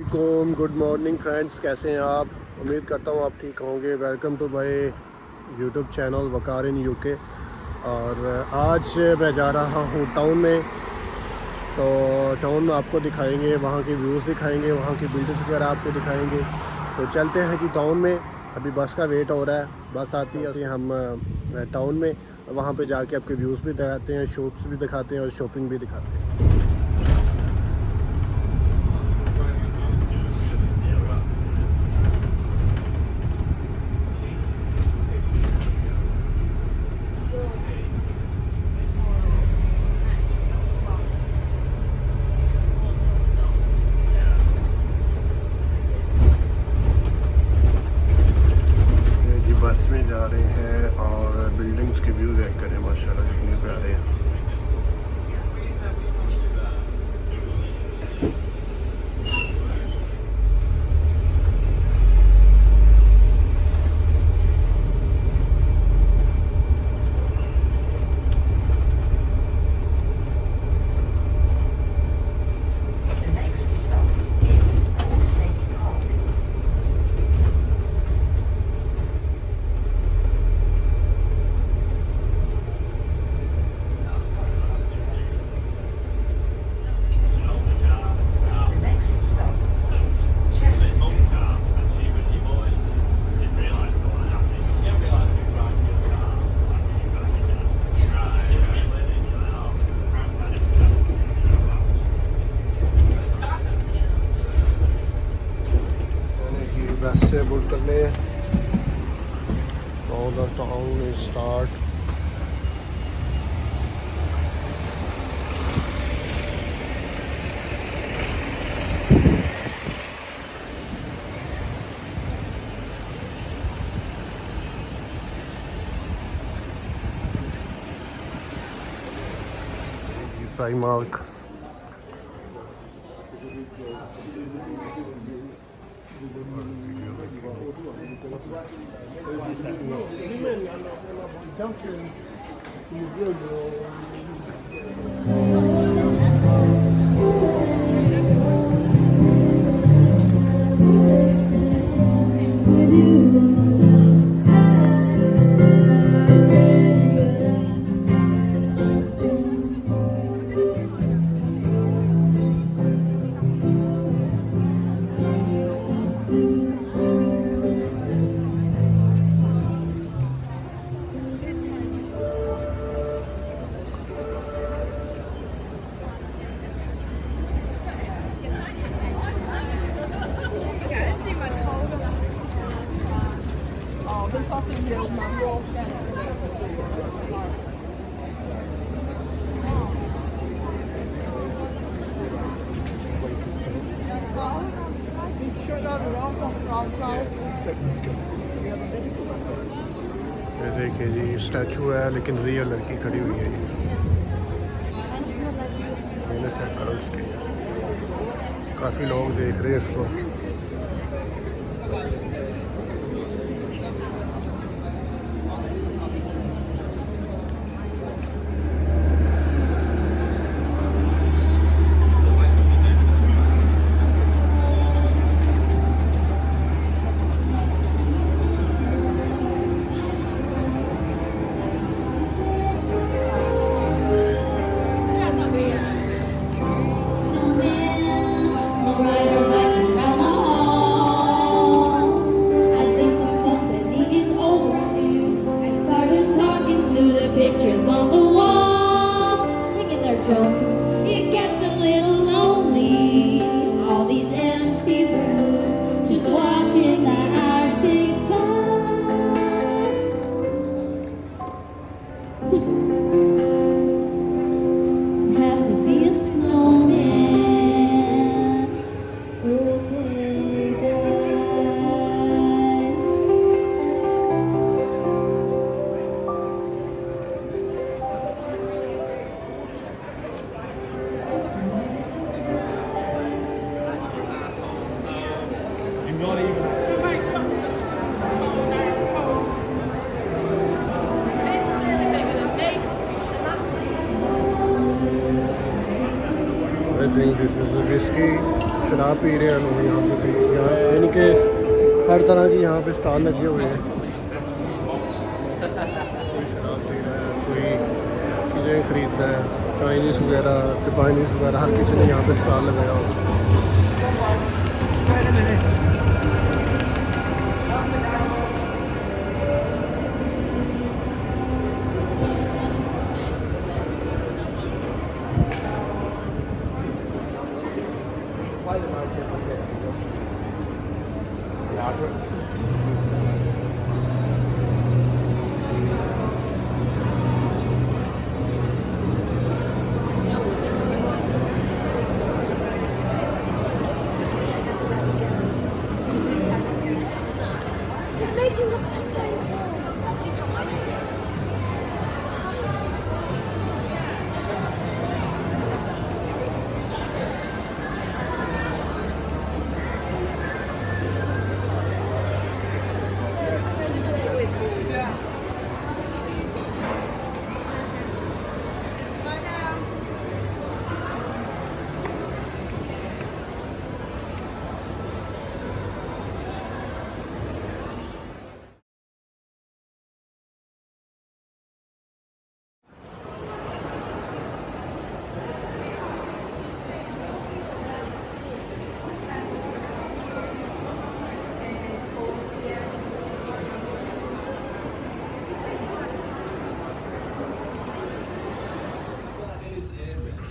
Good morning friends, कैसे हैं आप? उम्मीद करता हूँ आप ठीक होंगे। Welcome to my YouTube channel Waqar in UK. और आज मैं जा रहा हूँ टाउन में। तो टाउन में आपको दिखाएंगे, वहाँ के व्यूज़ दिखाएंगे, वहाँ की बिल्डिंग्स वगैरह आपको दिखाएंगे। तो चलते हैं जी टाउन में। अभी बस का वेट हो रहा है, बस आती है। हम टाउन में वहाँ पे जाके आपके व्यूज़ भी दिखाते हैं, शॉप्स भी दिखाते हैं और शॉपिंग भी दिखाते हैं। बस में जा रहे हैं और बिल्डिंग्स के व्यू देख कर माशाल्लाह कितने प्यारे हैं। बस से बुक कर ले। The town is start. Primark ये देखिए जी, स्टैचू है लेकिन रियल लड़की खड़ी हुई है। ये चेक करो इसके, काफ़ी लोग देख रहे हैं इसको। It gets a little lonely, all these empty rooms, just watching the hours tick by. Have to be a snowman, okay, boy. I think this is a whiskey. शराब पी रहे हैं लोग यहाँ पे भी, यहाँ यानी कि हर तरह की यहाँ पे स्टॉल लगे हुए हैं। कोई शराब पी रहा है, कोई चीज़ें खरीद रहा है, चाइनीज़ वगैरह, जापानीज़ वगैरह, हर किसी ने यहाँ पे स्टॉल लगाया हुआ है।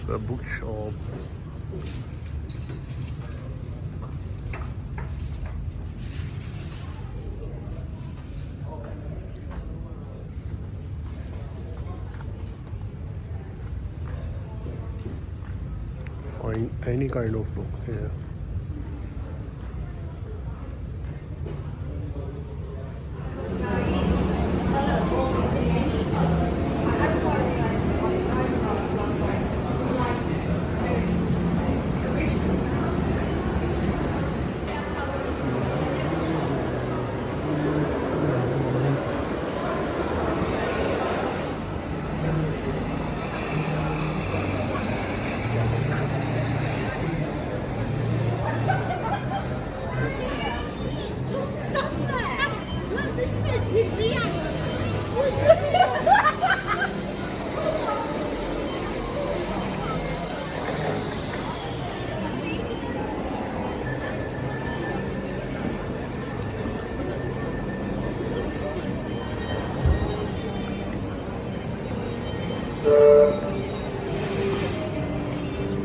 The bookshop. Find any kind of book here.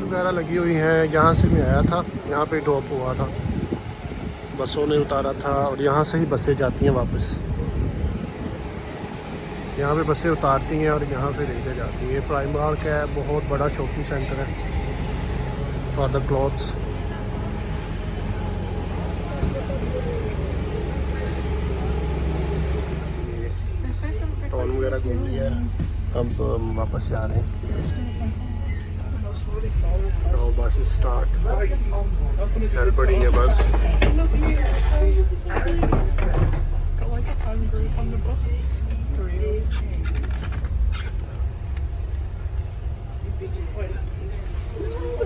वगैरह लगी हुई हैं। यहाँ से मैं आया था, यहाँ पे ड्रॉप हुआ था, बसों ने उतारा था और यहाँ से ही बसें जाती हैं वापस। यहाँ पे बसें उतारती हैं और यहाँ से लेके जाती हैं। ये प्राइमार्क है, बहुत बड़ा शॉपिंग सेंटर है फॉर द क्लॉथ्स। टाउन वगैरह घूम लिया, अब हम वापस जा रहे हैं। तो बस स्टार्ट, चल पड़ी है बस।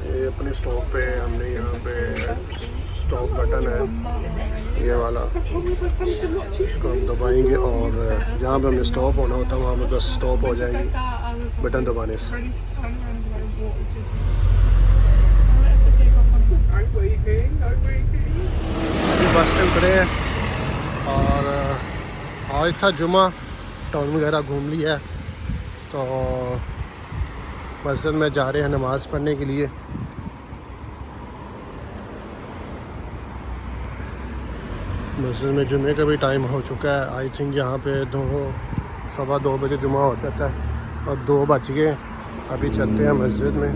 ये अपने स्टॉप पे हमने यहाँ पे स्टॉप बटन है ये वाला, इसको हम दबाएंगे और जहाँ पे हमने स्टॉप होना होता है वहाँ पे बस स्टॉप हो जाएंगे बटन दबाने से। अभी बस से उतरे हैं और आज था जुमा, टाउन वगैरह घूम लिया है, तो मस्जिद में जा रहे हैं नमाज़ पढ़ने के लिए। मस्जिद में जुमे का भी टाइम हो चुका है। आई थिंक यहाँ पे 2-2:15 बजे जुमा हो जाता है और 2 बज गए। अभी चलते हैं मस्जिद में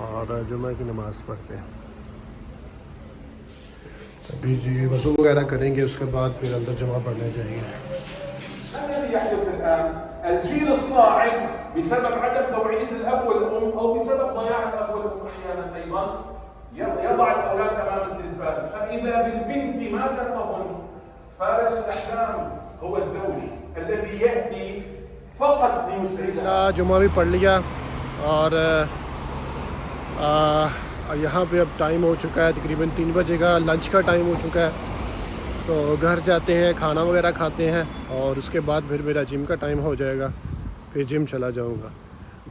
और जुमे की नमाज़ पढ़ते हैं। अभी जी वज़ू वगैरह करेंगे, उसके बाद फिर अंदर जुमा पढ़ने जाएंगे। الجيل الصاعد بسبب عدم توعية الأب والأم أو بسبب ضياع الأب والأم أحيانا أيضا يضع الأولاد أمام التلفاز، فإذا بالبنت ماذا تظن؟ فارس الأحلام هو الزوج الذي يأتي فقط ليسعدها। जुमा भी पढ़ लिया और यहाँ पे अब टाइम हो चुका है तकरीबन 3 बजे का, लंच का टाइम हो चुका है। तो घर जाते हैं, खाना वगैरह खाते हैं और उसके बाद फिर मेरा जिम का टाइम हो जाएगा, फिर जिम चला जाऊँगा।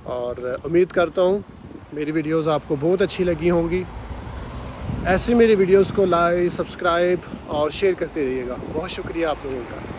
और उम्मीद करता हूँ मेरी वीडियोस आपको बहुत अच्छी लगी होंगी। ऐसे मेरी वीडियोस को लाइक, सब्सक्राइब और शेयर करते रहिएगा। बहुत शुक्रिया आप लोगों का।